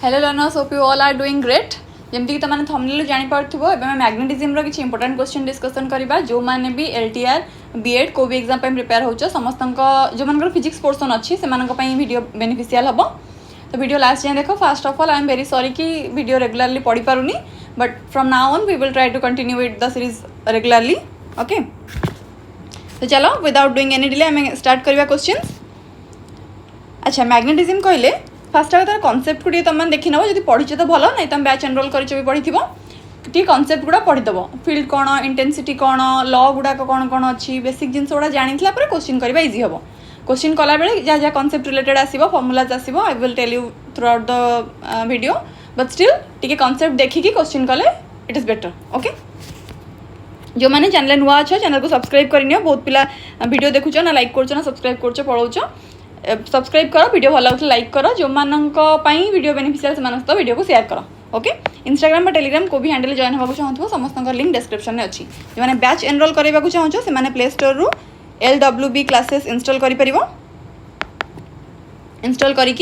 Hello learners, hope you all are doing great. जमती कि तुमने थंबनेल जानि पारथिबो एबे मैं मैग्नेटिज्म रो किछि इंपोर्टेंट क्वेश्चन डिस्कशन करबा। जो माने भी एलटीआर बीएड को भी एग्जाम पे प्रिपेयर होचो समस्तंको जो मानकर फिजिक्स पोर्शन अछि से मानक पई वीडियो बेनिफिशियल हबो। तो वीडियो लास्ट जाए देखो। First of all I am very sorry कि वीडियो रेगुलरली पढ़ी पारुनी, but from now on we will try to continue with the series regularly. Okay, तो चलो विदाउट डूइंग एनी डिले आम स्टार्ट करवा क्वेश्चन। अच्छा, मैग्नेटिज्म कहले फास्ट आगे तार कनसेप्ट को तुम देखी नब, जब पढ़ी तो भल नहीं तुम बैच एनरोल कर पढ़ी टी कनसेप्ट गुड़ा पढ़ीदेव। फील्ड कौन, इंटेंसिटी कौन, ल गुड़ाक कौन कौन अच्छी बेसिक जिन गुड़ा जानी क्वेश्चन करवा इजी हम। क्वेश्चन कला बेले जहाँ जहाँ कनसेप्ट रिलेटेड आसो फर्मुलाज आसो I will tell you throughout the video, but still टी कनसेप्ट देखिकी क्वेश्चन कले इट इज बेटर। ओके, जो मैंने चैनल नुआ अच्छा चैनल को सब्सक्राइब करनी, बहुत पिला वीडियो देखुच ना, लाइक कर सब्सक्राइब कर पलाऊच। सब्सक्राइब करो, वीडियो भल लगे लाइक करो, जो मानी वीडियो बेनिफिशियल से वीडियो को शेयर करो। ओके, इंस्टाग्राम और टेलीग्राम को भी हैंडल जॉइन होगा चाहूँ समस्त लिंक डिस्क्रिप्शन में अच्छी। जो मैंने बैच एनरोल करने चाहूँ से मैंने प्ले स्टोर रु LWB क्लासेस इंस्टॉल कर इंस्टॉल करी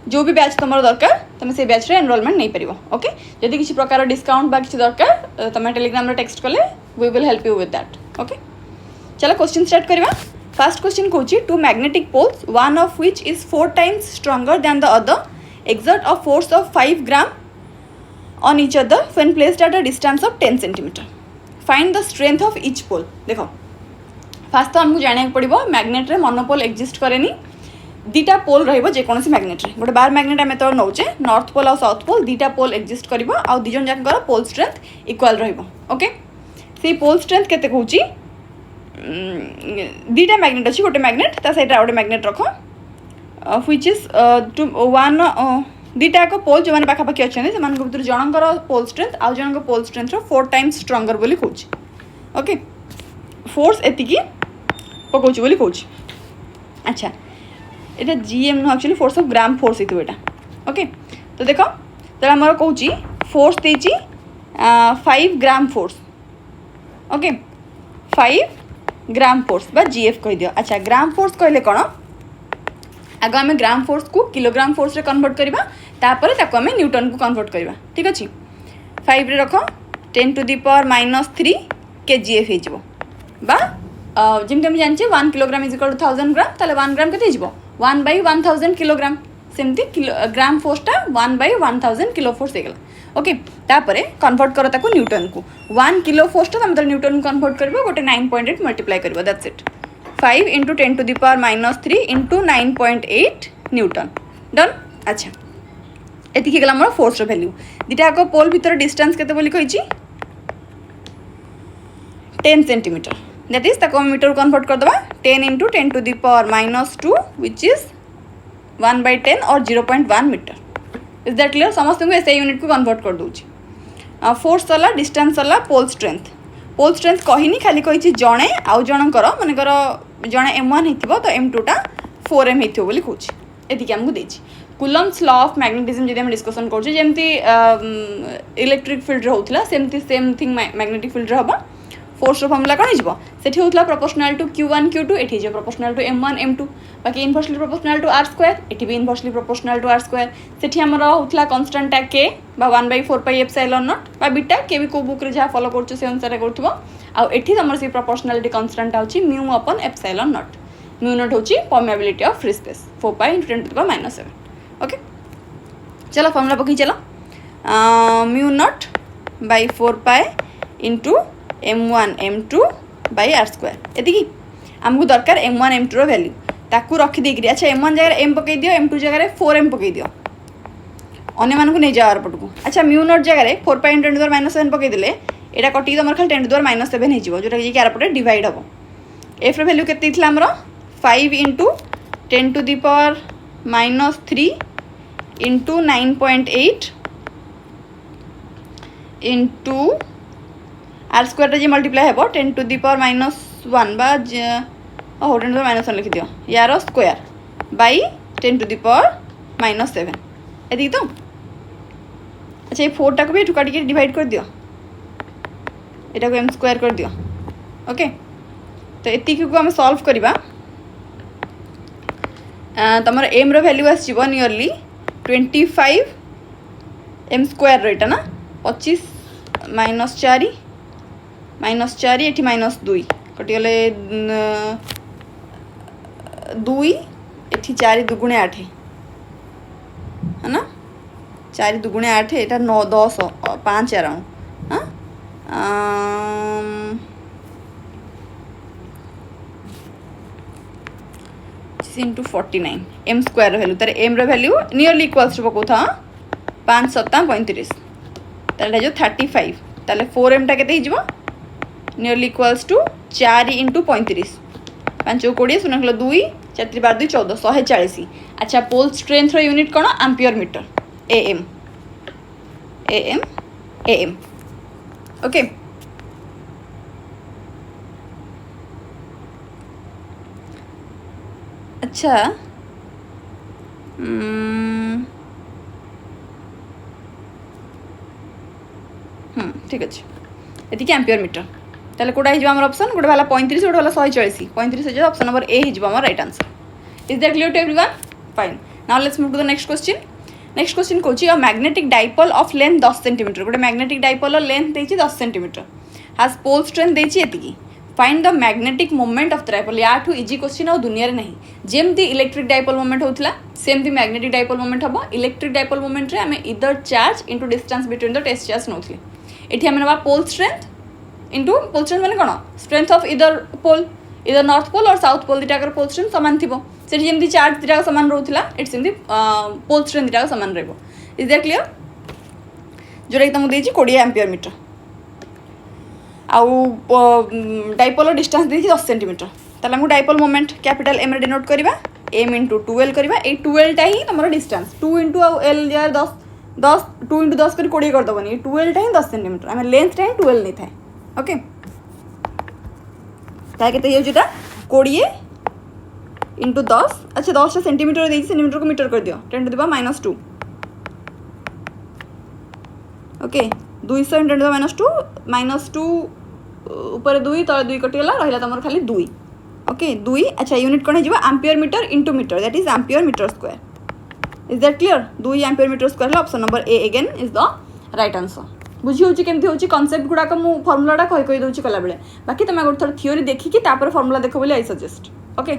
जो भी बैच तुम दरकार तुम से बैच रे एनरोलमेंट नहीं पार। ओके, जदि किसी प्रकार डिस्काउंट बा किसी दरकार तुम टेलीग्राम टेक्स्ट कले we will help you with that. Okay, चलो क्वेश्चन स्टार्ट करवा। फर्स्ट क्वेश्चन कहूँ two magnetic poles one of which is 4 times stronger than the other exert a force of 5 gram on each other when placed at a distance of 10 centimetre. Find the strength of each pole. देखो first तो आमको जाना पड़ो magnet रे monopole exist करेनी, दीटा पोल Rossi magnet रे गोटे bar magnet आम तो नौचे नॉर्थ पोल और साउथ पोल दीटा पोल एक्जिस्ट कर दिजन जाक पोल स्ट्रेंथ इक्वाल ओके, से पोल स्ट्रेंथ केते कहूँ दीटा मैग्नेट अच्छी गोटे मैग्नेट ता सैड गोटे मैग्नेट रख व्हिच इज टू वन दीटा एक पोल जो मैंने पाखापाखि अच्छा से भर जनकर पोल स्ट्रेंथ आउ जन पोल स्ट्रेंथ 4 times स्ट्रॉन्गर बोली कहूँ। ओके, फोर्स एतिकी पकाउची बोली कहूँ। अच्छा, ये GM नुह actually force of gram force ये यहाँ। ओके, तो देख तो आमर कहूँ फोर्स देची 5 gram force. Okay, 5 gram force बा GF कह दियो। अच्छा, ग्राम फोर्स कहले कौन, आग आम ग्राम फोर्स को किलोग्राम फोर्स रे कन्वर्ट करवा, तापर ताको आम न्यूटन को कन्वर्ट करवा। ठीक अच्छे, 5 रे रख 10 to the power -3 kgf बा जमी आम जाने 1 किलोग्राम इज इक्वल टू 1000 ग्राम, ताले 1 ग्राम के 1/1000 किलोग्राम। सेमती ग्राम फोर्सटा 1/1000 किलो फोर्स हो गला। ओके, तापरे कन्वर्ट करो ताको न्यूटन को 1 किलो फोर्सटा तुम न्यूटन को कन्वर्ट कर गोटे 9.8 मल्टीप्लाई कर that's it. 5 × 10 to the power -3 × 9.8 Newton done. अच्छा, एतिक गला मोर फोर्स वैल्यू। दीटा को पोल भीतर डिस्टेंस केते बोली कहिची 10 सेंटीमीटर, दैट इज ताको मीटर कन्वर्ट कर दबा 10 × 10 to the power -2 which is 1/10 और 0.1 मीटर। Is that clear? समस्त को ऐसे यूनिट को कन्वर्ट कर दूची। फोर्स सला, डिस्टेंस सला, पोल स्ट्रेंथ। पोल स्ट्रेंथ कहीनी खाली कही जड़े आउ जनकर मनकर जड़े M1 हो तो M2 टा 4M हो बोली कहूँ। ये आमको देची कुलम्स लॉ ऑफ मैग्नेटिज्म जब डिस्कसन करमती इलेक्ट्रिक फील्ड होता सेमती सेम थिंग मैग्नेटिक फील्ड हम। फोर्स फर्मुला कौन हो होता प्रोपोर्शनल टू Q1 Q2, ये प्रोपोर्शनल टू M1 M2, बाकी इनवर्सली प्रोपोर्शनल टू R², ये भी इनवर्सली प्रोपोर्शनल टू R²। से आमर होता कन्स्टाटा K 1/4πε0 बा बीटा के भी को बुक रे जहाँ फॉलो कर अनुसार कर तुम से प्रोपोर्शनालिटी कन्स्टाटा होची μ/ε0। μ0 होची permeability of free space 4π × 10⁻⁷। Okay, चलो फॉर्मुला पकई चलो μ0/4π × M1 M2 R²। ये आमको दरकार M1 M2 वैल्यू ताकू रखीदे। अच्छा, M1 जगह M पकई दियो, M2 जगह 4M पकई दियो, अन्य मानक नहीं जाओ पटको। अच्छा, μ0 जगह 4π × 10⁻⁷ पकईदे यहाँ कटी तुम खाली 10 to the power -7 जोटा कि यारपटे डिवाइड हम। एफ वैल्यू के 5 × 10 to the power -3 × 9.8 × R² g multiply हे 10 to the power -1 बा 10 to the power -1 लिखि दियो यार square by 10 to the power -7 ये तो। अच्छा, ये 4 टाक भी काट के डिवाइड कर दियो, यहाँ को M² कर दियो। ओके, तो ये को आम सॉल्व करवा। तुम एम रो वैल्यू आसो नियरली 25 एम स्क्वायर रईटा ना 25 -4 -4 ये -2 कटिगले 2 ये 4 दुगुणे 8 है ना 4 दुगुणे 8 यहाँ 9 10 5 अराउंड हाँ 49 एम स्क्वायर वैल्यू तार m value nearly equals to पकौ 5 7 35 ताले जो 35 ताले 4m टा केते हिजबो नियरली इक्वल्स टू 4 × 35 5 20 0 किलो 2 4 12 2 14 140। अच्छा पोल स्ट्रेंथ रो यूनिट कोन ampere metre m m m okay अच्छा ठीक अच्छे ये एम्पियर मीटर ताले कोटा हो आम ऑप्शन गोटे वाला 35 गोटे वाला 140 35 ऑप्शन नंबर ए हो right answer. Is that clear to everyone fine now let's move to the next question कौन a magnetic dipole of length 10 centimetre गोटे मैग्नेटिक डाइपोल लेंथ देती 10 सेंटीमीटर हाज पोल स्ट्रेंथ देती ये find the magnetic moment of the dipole या easy question और दुनिया नहीं जमती इलेक्ट्रिक डाइपोल मोमेंट होता सेमती मैग्नेटिक डाइपोल मोमेंट हम इलेक्ट्रिक डाइपोल मोमेंट रे आम इधर charge into distance between the test charge नौले ये आम ना pole strength into pole strength मैंने कौन स्ट्रेंथ ऑफ इधर नॉर्थ पोल और साउथ पोल दुटाकर पोल स्ट्रेंथ सामान थी से जमी चार्ज दुटा सामान रोला इट सेमती पोल स्ट्रेंथ दुटा सामान रही। इज दैट क्लियर जोटा कि तुमको देती 20 एम्पियर मीटर आउ डाइपोल डिस्टेंस देती 10 सेंटीमीटर ताले हमको dipole moment capital M denote करवा एम इंटू 12 करवा ये 12टा ही तुम डिस्टेंस 2 × एल 10 10 2 × 10 कर 20 करदेवनी 12टा ही 10 सेंटीमीटर आम लेंथटा ही 12 नहीं था ओके के होता 20 × 10 अच्छा 10 सेंटीमीटर देखिए सेंटीमीटर को मीटर कर दियो 10 टू द -2 ओके 200 × 10 -2 ऊपर 2 तले 2 कटिगला रहा तुम खाली 2 ओके 2 अच्छा यूनिट कौन हो ampere metre into metre that is ampere metre square. Is that clear 2 ampere metre square option number A again is the right answer. बुझी होची केमती होची कॉन्सेप्ट गुडाक मु फॉर्मूलाटा कहि दउची कला बेले बाकी तुम गोटे थोड़ा थ्योरी देखिकी तापर फॉर्मूला देखो बोली I suggest okay.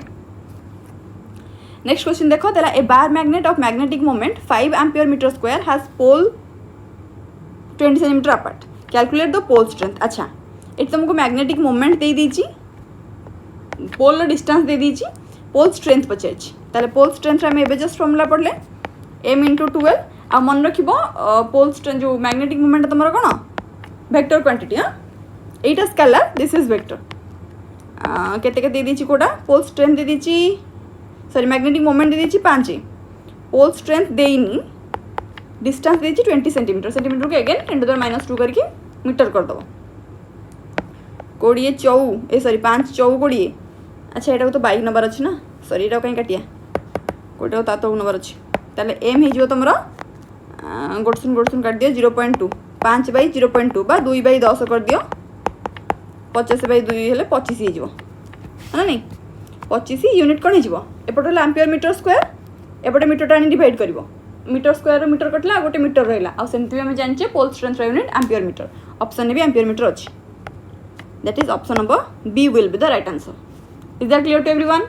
Next question देखो तेला a bar magnet of magnetic moment 5 ampere metre square has pole 20 centimetre apart calculate the pole strength. अच्छा ये तुमको मैग्नेटिक मोमेंट दे दीची पोल डिस्टेंस दे दीची पोल स्ट्रेंथ पचारछि ताले पोल स्ट्रेंथ रे हम एबे जस्ट फॉर्मूला पढ़ले m × 12 आ मन रखिबो पोल स्ट्रेंथ जो मैग्नेटिक मोमेंट तुमरा कोन वेक्टर क्वांटिटी हां एटा स्केलर दिस इज वेक्टर केते के दे दीची कोडा पोल स्ट्रेंथ दे दीची सॉरी मैग्नेटिक मोमेंट दे दीची 5 पोल स्ट्रेंथ देइनी डिस्टेंस देची 20 सेंटीमीटर सेंटीमीटर को अगेन 10 to the -2 करके मीटर कर दबो 20 चौ ए सॉरी 5 चौ 20 अच्छा एटा तो 22 नंबर अछि ना सॉरी एटा कहीं काटिया कोटा ता तो नंबर अछि ताले एम हे जिवो तमरो गोटसुन काट दियो 0.2 5 बाई 0.2 बा 2 बाई 10 कर दियो 50 बाई 2 हेले 25 हे जिवो है नहीं 25 यूनिट कौन हो एपटे एम्पियर मीटर स्क्वायर एपटे मीटर टाणी डिवाइड करिवो मीटर स्क्वायर मीटर कटला गोटे मीटर रहा आ सेमती आम जाने pole strength unit ampere metre option भी एम्पियर मीटर अच्छी that is option number B will be the right answer. Is that clear to everyone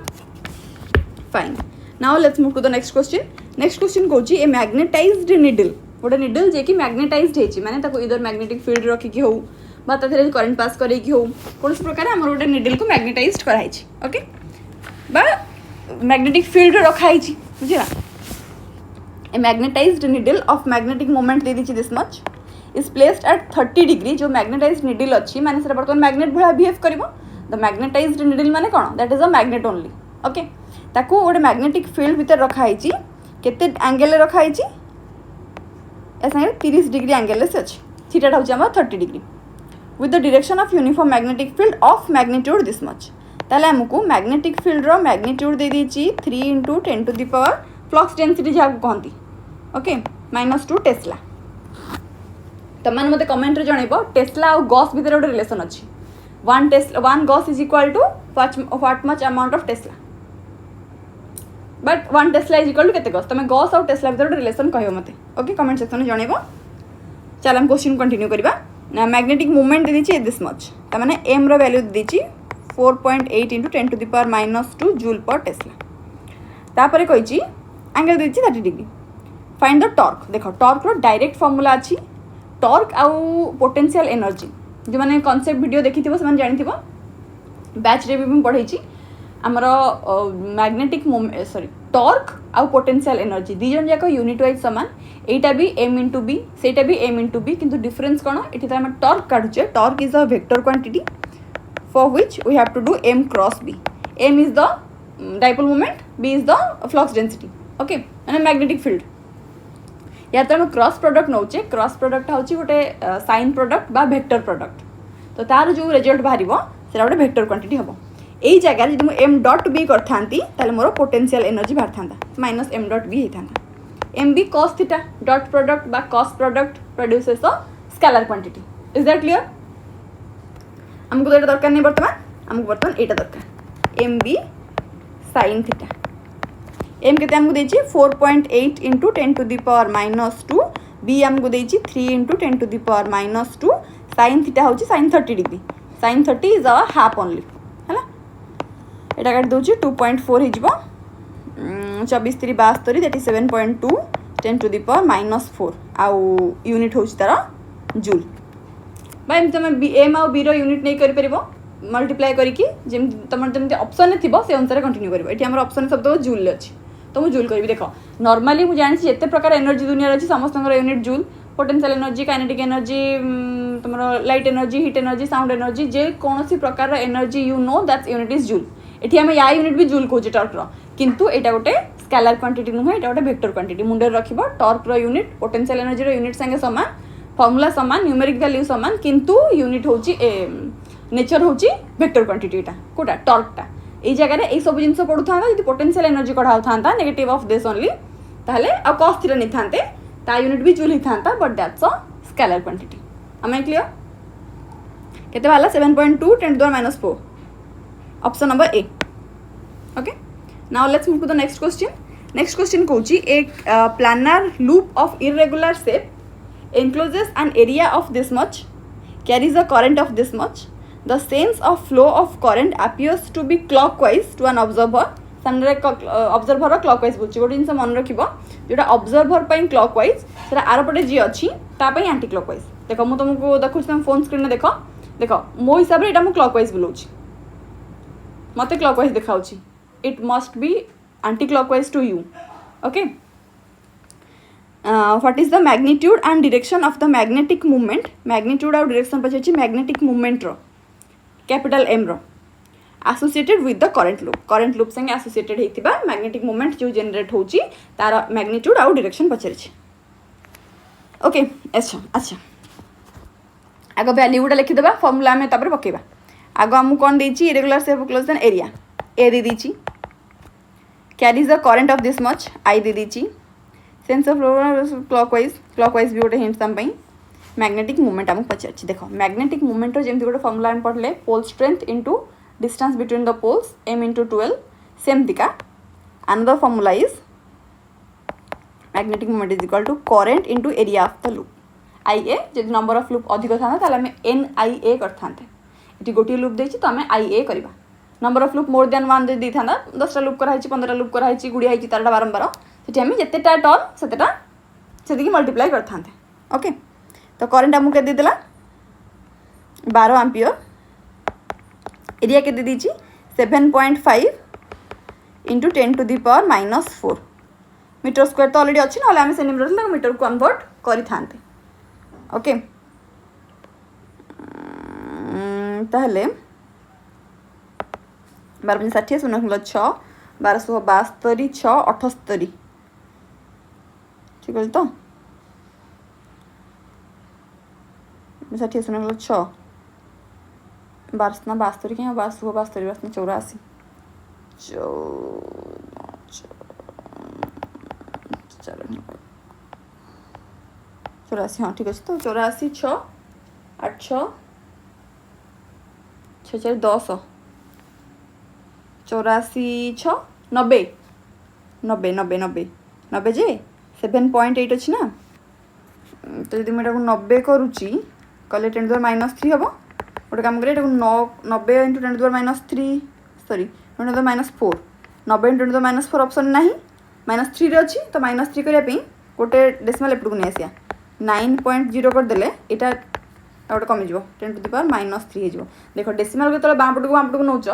fine now let's move to the next question कौन a magnetised needle गोटे needle जे कि magnetised होती माने ताको इधर मैग्नेटिक फील्ड रखिकी हो बा ताथे करंट पास करैकी हो कौन प्रकार आम गोटे निडल को मैग्नेटाइज्ड कराई ओके बा मैग्नेटिक फील्ड रखाई बुझला a magnetised needle of magnetic moment दे दी this much is placed at 30 degree जो मैग्नेटाइज्ड निडल अच्छी माने से बर्तमान मैग्नेट भाया बिहेव करिवो द मैग्नेटाइज्ड निडल माने कोन that is a magnet only okay ताको गोटे मैग्नेटिक फील्ड भीतर रखाई केते एंगल रखाई ए संगे 30 डिग्री एंगल से अच्छी थीटा होची हम 30 degree with the direction of uniform magnetic field of magnitude this much ताले हमको मैग्नेटिक फील्ड रो मैग्नीट्यूड दे दीची 3 × 10 to the power flux density जहाँ कहती ओके -2 टेस्ला तमने मते कमेंट रे जणैबो टेस्ला और गॉस भीतर गोटे रिलेशन अच्छी 1 gauss is equal to what much amount of tesla but 1 tesla is equal to केते गॉस तमे गॉस और टेस्ला भीतर गोटे रिलेशन कहयो मते ओके कमेंट सेक्शन में जणैबो चल हम क्वेश्चन कंटिन्यू करवा मैग्नेटिक मूवमेंट दे दी दिस मच तमाने एम रो वैल्यू दे दी 4.8 into 10 to the power -2 joule per tesla तापर कही एंगल दे 30 डिग्री फाइंड द टॉर्क देख टॉर्क रो डायरेक्ट फॉर्मूला अच्छी टॉर्क आउ पोटेंशियल एनर्जी जो मैंने कॉन्सेप्ट वीडियो देखी थी से जानी बैच रे भी पढ़ी आमर मैग्नेटिक सॉरी टॉर्क आउ पोटेंशियल एनर्जी दी जन जाक यूनिट वाइज सामान एटा भी एम इंटू बी सेटा भी एम इंटू बी किंतु डिफरेंस कौन ये तो आम टॉर्क काढ़ुचे torque is the vector quantity for which we have to do M cross B M is the dipole moment B is the flux density okay मैंने magnetic field या तो आम क्रॉस प्रोडक्ट नौचे क्रॉस प्रोडक्ट हूँ गोटे sine product बा vector product तो तार जो रिजल्ट बाहर से गोटे वेक्टर क्वांटिटी हम यही जगह जब मुझे एम डॉट बी कर मोर पोटेंशियल एनर्जी बाहर था माइनस एम डॉट बी होता M B cos theta dot product बा cos product produces a scalar quantity is that clear आमको तो ये दरकार नहीं बर्तमान आमको बर्तमान यहाँ दरकार M B sine theta M के आमको देछि 4.8 into 10 to the power -2 B आमको देछि 3 into 10 to the power -2 sine theta हूँ sine 30 degree sine 30 is a half only है यहाँ काट दूसरी 2.4 हो 24 3 72 that is 7.2 10 to the power -4 आउ यूनिट हूँ तार जूल भाई तुम एम आउ बी यूनिट नहीं कर मल्टीप्लाई करके तुम जमी ऑप्शन थी से अनुसार कंटिन्यू कर ये ऑप्शन शब्द जूल अच्छी तो मुझे जूल करी देख नॉर्मली मुझे जानी जिते प्रकार एनर्जी दुनिया अच्छी समस्त unit joule potential energy kinetic energy तुम light energy heat energy sound energy जे कौन प्रकार energy you know that's unit is joule ये आम या यूनिट भी जूल कहे टर्कर किंतु यहाँ गोटे स्केलर क्वांटिटी नुहे यहाँ गोटे वेक्टर क्वांटिटी मुंडे रख टर्कर यूनिट पोटेंशियल एनर्जी यूनिट संगे सामान फॉर्मूला सामान न्यूमेरिक वैल्यू सामान किंतु यूनिट हूँ नेचर हूँ वेक्टर क्वांटिटी कोटा टर्कटा ये जगह ये सब जिन पढ़ू था जी पोटेंशियल एनर्जी कढ़ा था नेगेटिव ऑफ दिस ओनली ताहले आ कॉस थीटा नहीं थांते ता यूनिट भी जूल ही था but that's a scalar quantity आम क्लियर केते वाला 7.2 10 to the -4 option number A okay now let's move to the next question कहूँ एक planar loop of irregular shape encloses an area of this much carries a current of this much the sense of flow of current appears to be clockwise to an observer सामने observer clockwise बोलছি गोटे जिन मन रखिबो जोटा observer पई clockwise सेटा are पटे जी अछि ता पई एंटी क्लॉकवाइज देखो मु तुमको देखु तुम फोन स्क्रीन में देखो मो हिसाब रे एटा मु क्लॉकवाइज बोलौछि मते क्लॉकवाइज देखाउछि it must be anticlockwise to you okay what is the magnitude and direction of the magnetic movement magnitude और direction पछे magnetic movement रो capital M रो associated with the current loop संगे associated हेतिबा magnetic movement जो generate होची तार magnitude और direction पछे ओके अच्छा आगो वैल्यू गुडा लिखि देबा फार्मूला में तापर पकेबा आगो हमु कोन देछि irregular shape closed area a दे देछि carries the current of this much I दे देछि सेंस ऑफ क्लॉकवाइज भी गोटे हिंट तम मैग्नेटिक मूवमेंट आमको पचार देख मैग्नेटिक मूवमेंट जमी गोटे फॉर्मूला आम पढ़ले pole strength into distance between the poles m into 12 सेमतिका another formula is magnetic movement is equal to current into area of the loop I A जब number of loop अधिक था N आई ए करते गोटे लूप देती तो आम आई ए करवा number of loop more than 1 दे था 10टा लूप कराई 15टा लूप कराई गुड़िया तारटा बारंबार से आम जितेटा टर्न से मल्टीप्लाई करते ओके तो करेंट आमको के देदेला 12 एम्पियर एरिया के दीजिए 7.5 into 10 to the power -4 metre square तो ऑलरेडी अच्छी ना आम सेंटीमीटर मीटर को कन्वर्ट करते ओके ताहले 12×60 0 6 1272 6 78 ठीक है तो 60 0 6 12 72 क्या 1272 84 84 हाँ ठीक अच्छे तो 84 6 8 6 6 4 10 84 6 90 90 90 90 90 जे 7.8 अच्छी ना तो जब मुझे 90 करुच्ची कले 10⁻³ हम गोटे कम करें 90 × 10⁻³ सॉरी 10⁻⁴ 90 × 10⁻⁴ ऑप्शन ना -3 अच्छी तो -3 करने गोटे डेसिमल एपटू नहीं आसिया 9.0 करदे यहाँ गोटे कमिज 10⁻³ हो देख डेसिमल को बाँपटू नौच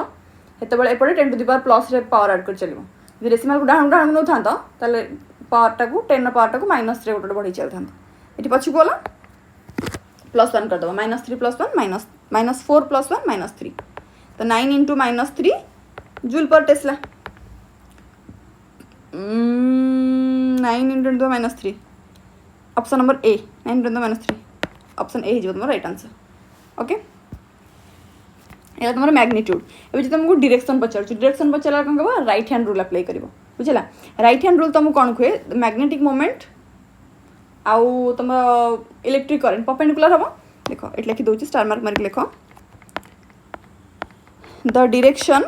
सेतबे एपटे 10⁻+ पावर आड कर चलो जो डेसिमल को डाण डाण नौ था पावरटा को 10 पावरटा को -3 गोटे बढ़ी चल था ये पछू गला +1 करदे -3 + 1 -4 + 1 -3 तो 9 × -3 joule per Tesla 9 × 10⁻³ option number A 9 × 10⁻³ option A हो तुम राइट आंसर ओके ये तुम मैग्नीट्यूड ए तुमको डायरेक्शन पचार कौन कह राइट हैंड रूल अप्लाई कर बुझला राइट हैंड रूल तुमको कौन कहे मैग्नेटिक मोमेंट आउ तुम इलेक्ट्रिक करेंट परपेंडिकुलर हम देख ये लिखी दूसरी स्टार मार्क मारिक लिख the direction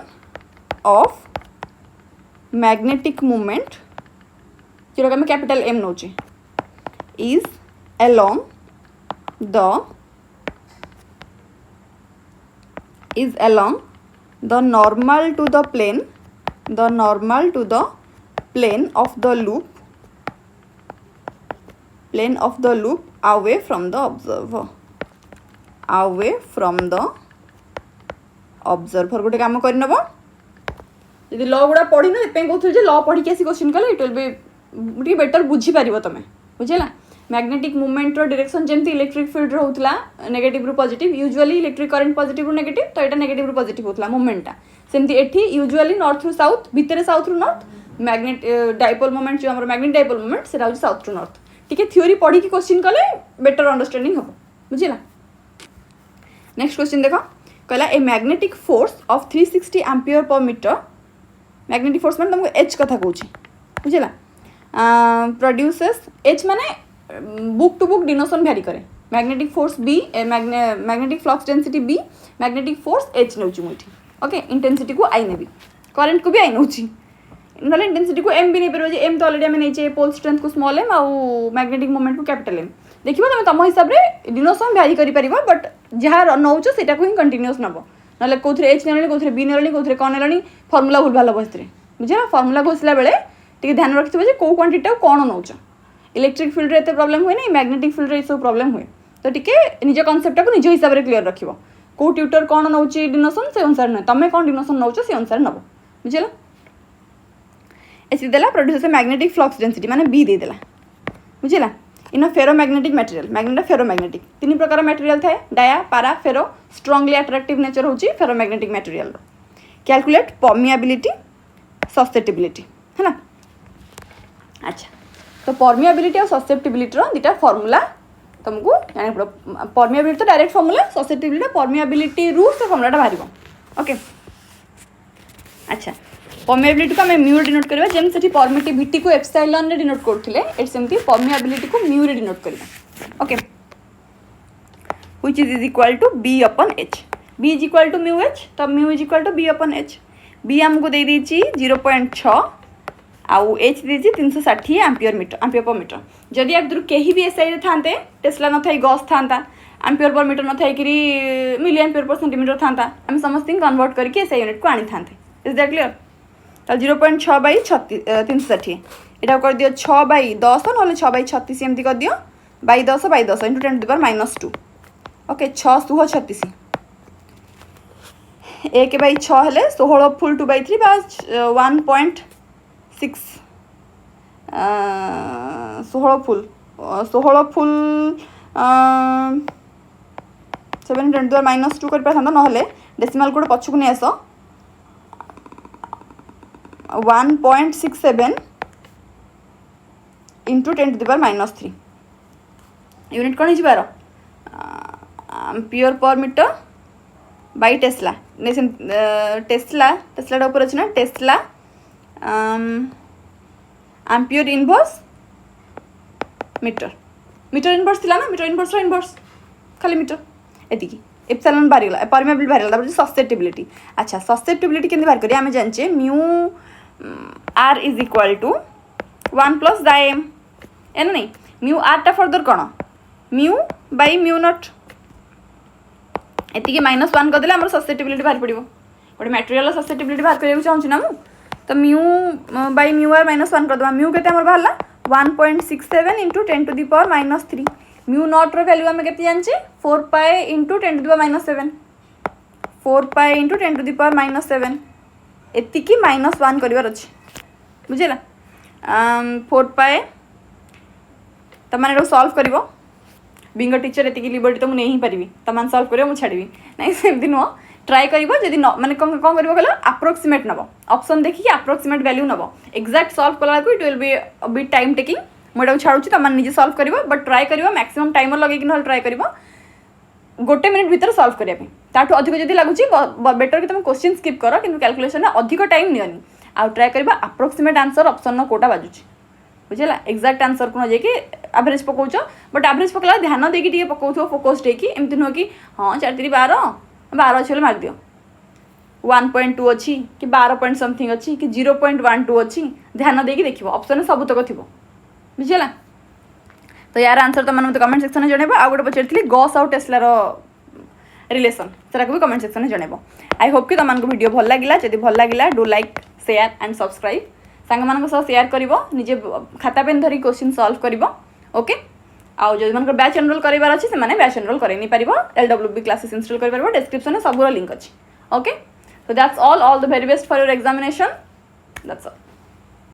of magnetic moment जोटा आम कैपिटल एम नौचे is along the normal to the plane of the loop away from the observer गोटे काम कर नब यदि ल गुड़ा पढ़ी ना कहते ल पढ़ी आसी क्वेश्चन कले इट विल बी बेटर बुझीपार तुम बुझेगा मैग्नेटिक मूवमेंट डायरेक्शन जमी इलेक्ट्रिक फील्ड होता नेगेटिव रु positive usually electric current positive रु नेगेटिव तो यहाँ नेगेटिव रु पॉजिटिव होता मूवमेंटा सेमती एठी यूजुअली नॉर्थ रु साउथ भितर साउथ रु नॉर्थ मैग्नेट डाइपोल मोमेंट जो मैग्नेट डाइपोल मोमेंट से साउथ रु नॉर्थ ठीक है थ्योरी पढ़ी क्वेश्चन कले बेटर अंडरस्टैंडिंग हम बुझेगा नेक्स्ट क्वेश्चन देख कहला a magnetic force of 360 ampere per metre magnetic force मैंने तुमको एच कथा कहूँ बुझेगा प्रोड्यूसेस एच माने बुक टू बुक डिनोशन भैरी करे magnetic force B magnetic flux density B magnetic force H नौ मुझे ओके इंटेंसिटी को आई नेबी करेंट को भी आई नौ ना इंटेंसिटी को एम भी नहीं पार एम तो अलरेडी आम नहीं पोल स्ट्रेंथ को स्मॉल एम आउ मैग्नेटिक मोमेंट को कैपिटल एम देखिए तुम तुम हिसाब से डिनोशन भैरी कर बट जहाँ नौच से ही कंटिन्यूस नब ना कौन एच ने कौन बी ने कौन कौन ने फर्मुला भूल भाल बस बुझे फर्मुला घोषला बेले टी ध्यान रखिए कौ क्वांटिटी कौन नौच इलेक्ट्रिक फील्ड रे प्रॉब्लम हुए नहीं मैग्नेटिक फील्ड रे सब प्रॉब्लम हुए तो टी निज कनसेप्टा को निज हिसाब से क्लीयर रखिए कौ ट्यूटर कौन नौ डिनोशन से अनुसार नुहे तुम कौन डिनोशन नौच से अनुसार नब बुझेगा एसी देला प्रोड्यूस मैग्नेटिक फ्लक्स डेंसिटी माने बी देदेला बुझेगा इन फेरोमैग्नेटिक मटेरियल मैग्नेट फेरोमैग्नेटिक 3 प्रकार मटेरियल थाए डाया पारा फेरो स्ट्रांगली अट्रैक्टिव नेचर होची ferromagnetic material calculate permeability susceptibility है ना अच्छा तो परमिएबिलिटी और ससेप्टिबिलिटी दुटा फॉर्मूला तुमको जाना पड़ो परमिएबिलिटी तो डायरेक्ट फॉर्मूला ससेप्टिबिलिटी परमिएबिलिटी रू से फॉर्मूलाटा बाहर ओके अच्छा परमिएबिलिटी को आम म्यू डिनोट करवा जेम से परमिटिविटी को एप्सिलॉन रे डिनोट करथिले एट सेमती परमिएबिलिटी को म्यू रे डिनोट करवा okay which is equal to B upon H B is equal to mu H तो mu is equal to B upon H B आमको दे देछि 0.6 आउ एच देछि 360 एम्पियर पर मीटर जदि आप कहीं भी एसआई रे थांते टेस्ला न Thai Gauss थांता ampere per metre न थाई कि मिली एम्पियर पर सेंटीमीटर थांता हम समस्त कन्वर्ट करके एसआई यूनिट को आनी थांते इज दैट क्लियर तो 0.6 बाई 360 यहाँ कर दियो 6/10 ना 6/36 एमती कर दियो बाई 10 इंटू 10⁻²। ओके 636 1/6 हेले 16 फुल 2/3 बा 1.6 16 फुल 7 10⁻² कर पार ना डेसिमल कोड पछक नहीं आस 1.67 इंटू 10⁻³ यूनिट कौन हो ampere per metre by Tesla Tesla ऊपर अच्छे ना tesla ampere inverse metre inverse थी ना मीटर इनवर्स इनवर्स खाली मीटर एति एप्सिलॉन बाहरी गला परमिएबिलिटी बाहरी गला ससेप्टिबिलिटी अच्छा ससेप्टिबिलिटी केमती बाहर करिया आमे जानचे mu R is equal to 1 plus डायम है ना नहीं म्यू आर टा फर्दर कौन म्यू बाई म्यू नट एतिकी -1 करदेले आमर ससेप्टिबिलिटी बाहर पड़ो गोटे मटेरियल ससेप्टिबिलिटी बाहर करने चाहूँ ना तो म्यू बाई म्यू आर -1 करदे म्यू के बाहर 1.67 इंटू 10⁻³ म्यू नट रैल्यू आम के जाने 4 पाए इंटू 10⁻⁷ 4 पाए इंटू 10⁻⁷ एतिकी -1 कर अच्छे बुझेगा 4 पाए तो मैंने सॉल्व कर बिंगो टीचर एतिकी लिबर्टी तो मुझे नहीं पारि तुम सॉल्व कर छाड़ी ना सेमती नुह ट्राए कर जदि मैंने कौन कर कहल अप्रोक्सीमेट नब ऑप्शन देखिए अप्रोक्सीमेट वैल्यू नब एक्जाक्ट सॉल्व कला it will be a bit time taking मुझे छाड़ू तुम निजे सॉल्व कर बट ट्राए कर मैक्सिमम टाइमर लगे ना ट्राए कर गोटे मिनिट भीतर सॉल्व करने ताठू अधिक जब लगुच बेटर कि तुम क्वेश्चन स्किप कर कि कैलकुलेशन अधिक टाइम नियनि आउ ट्राए कर अप्रोक्सीमेट आंसर ऑप्शन कोटा बाजुची बुझेगा एक्जाक्ट आंसर को जाकि एवरेज पकाच बट एवरेज पकड़ा ध्यान देकी पकाउ फोकस्ड होगी एमती नुह कि हाँ 4×3 12 अच्छे मार दियो 1.2 अच्छी कि 12 पॉइंट समथिंग अच्छी कि 0.12 अच्छी ध्यान देकी देखो ऑप्शन सबुतक थी बुझेगा तो यार आंसर तो मैंने कमेंट सेक्शन में जनइब आ गए पचारि गॉस आउ टेस्लार रिलेशन से भी कमेंट सेक्शन में जनइब आई होप कि तुमको वीडियो भल लगे जब भल लगे do like share and subscribe सांग मान शेयर कर निजे खाता पेन धरी क्वेश्चन सॉल्व कर ओके आउ जो मन बैच एनरोल करार अच्छे से बैच एनरोल कर LWB क्लासेस इंस्टॉल कर डिस्क्रिप्शन में सब लिंक अच्छी okay so that's all the very best for your examination that's all